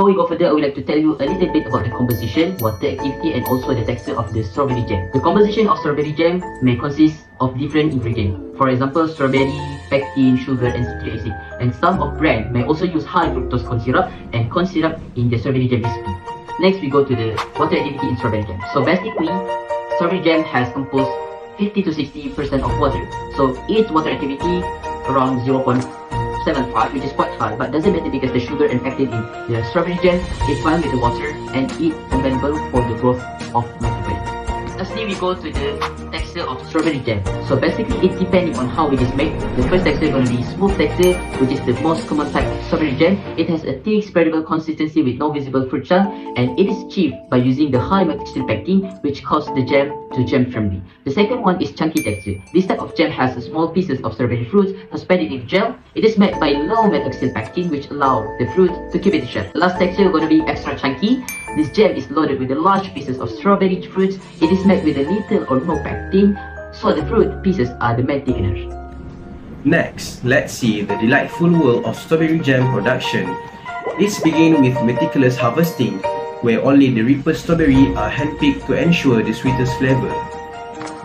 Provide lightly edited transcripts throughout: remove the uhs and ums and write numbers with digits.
Before we go further, I would like to tell you a little bit about the composition, water activity, and also the texture of the strawberry jam. The composition of strawberry jam may consist of different ingredients. For example, strawberry, pectin, sugar, and citric acid. And some of brand may also use high fructose corn syrup and corn syrup in the strawberry jam recipe. Next, we go to the water activity in strawberry jam. So basically, strawberry jam has composed 50 to 60% of water. So its water activity around 0.75, which is quite high, but doesn't matter because the sugar and pectin in the strawberry jam is bound with the water and it's available for the growth of microbiome. Lastly, we go to the texture of strawberry jam. So basically, it's depending on how it is made. The first texture is going to be smooth texture, which is the most common type of strawberry jam. It has a thick, spreadable consistency with no visible fruit chunk, and it is achieved by using the high maltodextrin pectin, which causes the jam to jam firmly. The second one is chunky texture. This type of jam has small pieces of strawberry fruit suspended in gel. It is made by low maltodextrin pectin, which allows the fruit to keep it shut. The last texture is going to be extra chunky. This jam is loaded with the large pieces of strawberry fruits. It is made with a little or no pectin, so the fruit pieces are the main thickener. Next, let's see the delightful world of strawberry jam production. Let's begin with meticulous harvesting, where only the riper strawberry are handpicked to ensure the sweetest flavor.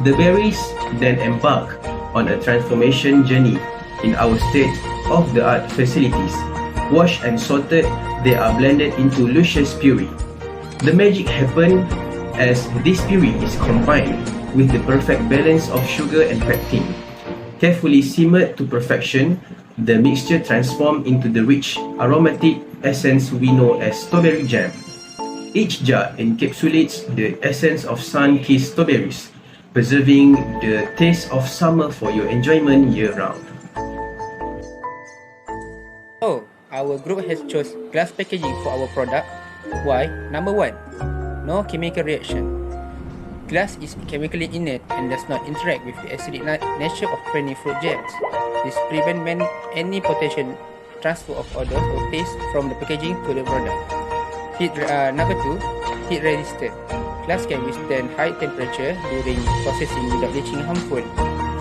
The berries then embark on a transformation journey in our state-of-the-art facilities. Washed and sorted, they are blended into luscious puree. The magic happens as this puree is combined with the perfect balance of sugar and pectin. Carefully simmered to perfection, the mixture transforms into the rich, aromatic essence we know as strawberry jam. Each jar encapsulates the essence of sun-kissed strawberries, preserving the taste of summer for your enjoyment year-round. So, our group has chose glass packaging for our product. Why? Number 1. No chemical reaction. Glass is chemically inert and does not interact with the acidic nature of creamy fruit jams. This prevents any potential transfer of odor or taste from the packaging to the product. Number 2. Heat resistant. Glass can withstand high temperature during processing without leaching harmful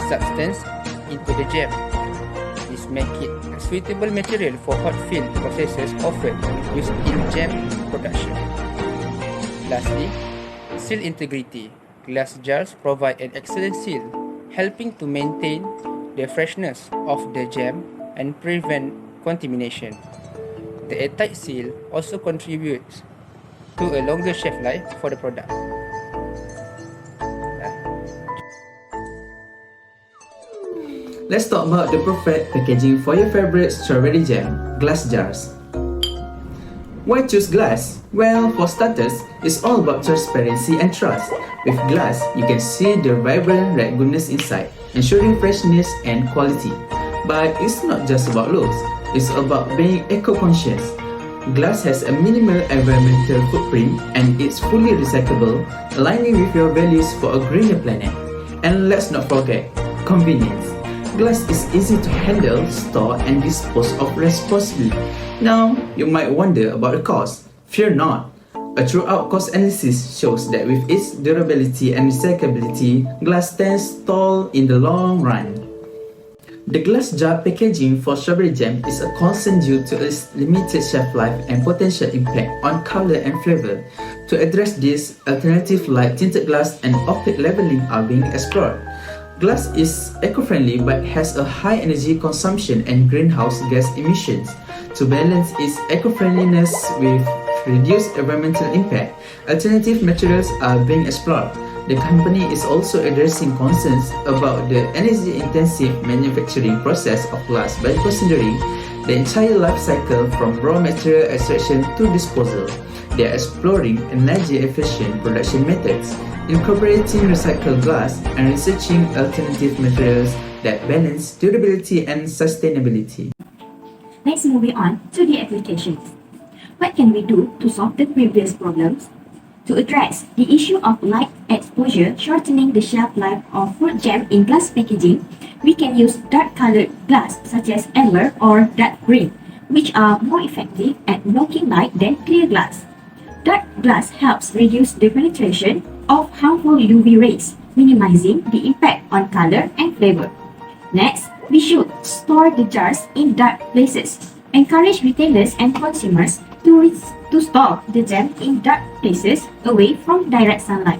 substance into the jam. This makes it a suitable material for hot fill processes often used in jam production. Lastly, seal integrity. Glass jars provide an excellent seal, helping to maintain the freshness of the jam and prevent contamination. The airtight seal also contributes to a longer shelf life for the product. Let's talk about the perfect packaging for your favorite strawberry jam, glass jars. Why choose glass? Well, for starters, it's all about transparency and trust. With glass, you can see the vibrant red goodness inside, ensuring freshness and quality. But it's not just about looks, it's about being eco-conscious. Glass has a minimal environmental footprint and it's fully recyclable, aligning with your values for a greener planet. And let's not forget, convenience. Glass is easy to handle, store, and dispose of responsibly. Now, you might wonder about the cost. Fear not. A throughout cost analysis shows that with its durability and recyclability, glass stands tall in the long run. The glass jar packaging for strawberry jam is a concern due to its limited shelf life and potential impact on color and flavor. To address this, alternatives like tinted glass and opaque labeling are being explored. Glass is eco-friendly but has a high energy consumption and greenhouse gas emissions. To balance its eco-friendliness with reduced environmental impact, alternative materials are being explored. The company is also addressing concerns about the energy-intensive manufacturing process of glass by considering the entire life cycle from raw material extraction to disposal. They are exploring energy-efficient production methods, incorporating recycled glass, and researching alternative materials that balance durability and sustainability. Let's move on to the applications. What can we do to solve the previous problems? To address the issue of light exposure shortening the shelf life of fruit jam in glass packaging, we can use dark-colored glass such as amber or dark green, which are more effective at blocking light than clear glass. Dark glass helps reduce the penetration of harmful UV rays, minimizing the impact on color and flavor. Next, we should store the jars in dark places. Encourage retailers and consumers to store the gem in dark places away from direct sunlight.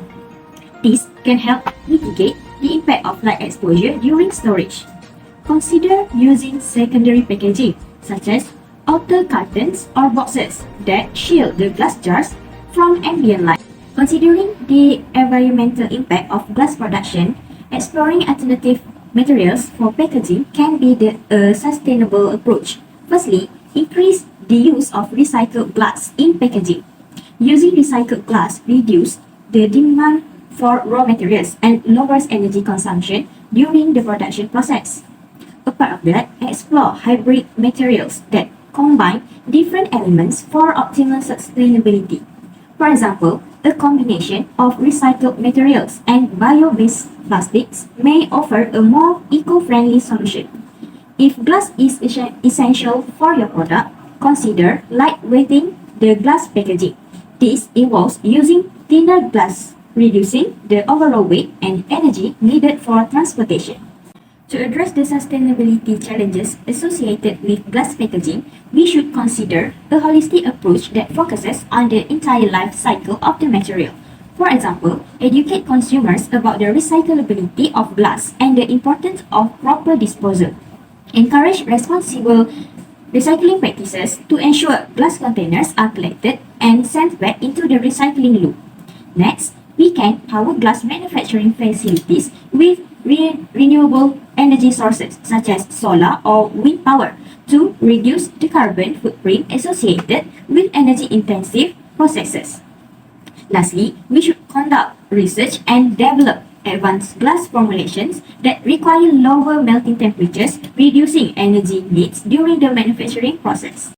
This can help mitigate the impact of light exposure during storage. Consider using secondary packaging, such as outer cartons or boxes that shield the glass jars from ambient light. Considering the environmental impact of glass production, exploring alternative materials for packaging can be a sustainable approach. Firstly, increase the use of recycled glass in packaging. Using recycled glass reduces the demand for raw materials and lowers energy consumption during the production process. Apart of that, explore hybrid materials that combine different elements for optimal sustainability. For example, a combination of recycled materials and bio-based plastics may offer a more eco-friendly solution. If glass is essential for your product, consider lightweighting the glass packaging. This involves using thinner glass, reducing the overall weight and energy needed for transportation. To address the sustainability challenges associated with glass packaging, we should consider a holistic approach that focuses on the entire life cycle of the material. For example, educate consumers about the recyclability of glass and the importance of proper disposal. Encourage responsible recycling practices to ensure glass containers are collected and sent back into the recycling loop. Next, we can power glass manufacturing facilities with renewable energy sources such as solar or wind power to reduce the carbon footprint associated with energy-intensive processes. Lastly, we should conduct research and develop advanced glass formulations that require lower melting temperatures, reducing energy needs during the manufacturing process.